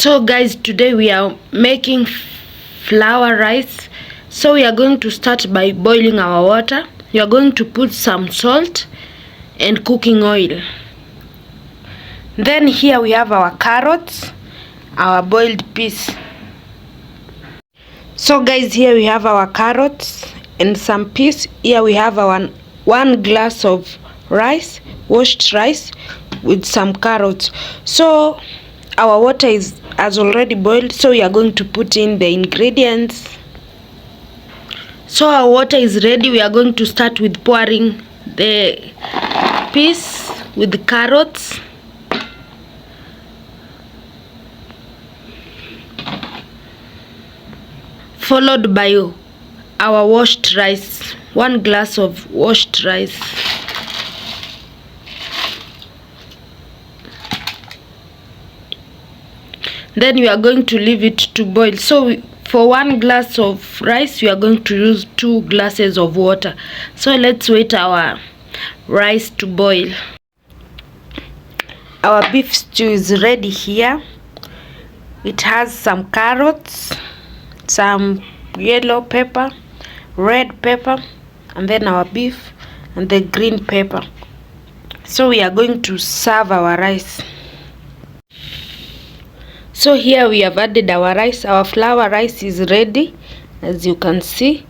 So guys, today we are making flour rice. So we are going to start by boiling our water. We are going to put some salt and cooking oil. Then here we have our carrots, our boiled peas. So guys, here we have our carrots and some peas. Here we have our 1 glass of rice, washed rice with some carrots. So our water has already boiled, so we are going to put in the ingredients. So our water is ready. We are going to start with pouring the peas with the carrots. Followed by our washed rice, 1 glass of washed rice. Then we are going to leave it to boil. So for 1 glass of rice, we are going to use 2 glasses of water. So let's wait our rice to boil. Our beef stew is ready here. It has some carrots, some yellow pepper, red pepper, and then our beef and the green pepper. So we are going to serve our rice. So here we have added our rice. Our flour rice is ready, as you can see.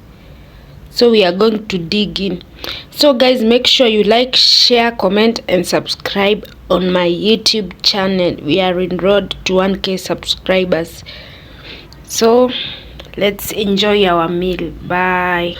So we are going to dig in. So guys, make sure you like, share, comment and subscribe on my YouTube channel. We are in road to 1K subscribers. So let's enjoy our meal. Bye.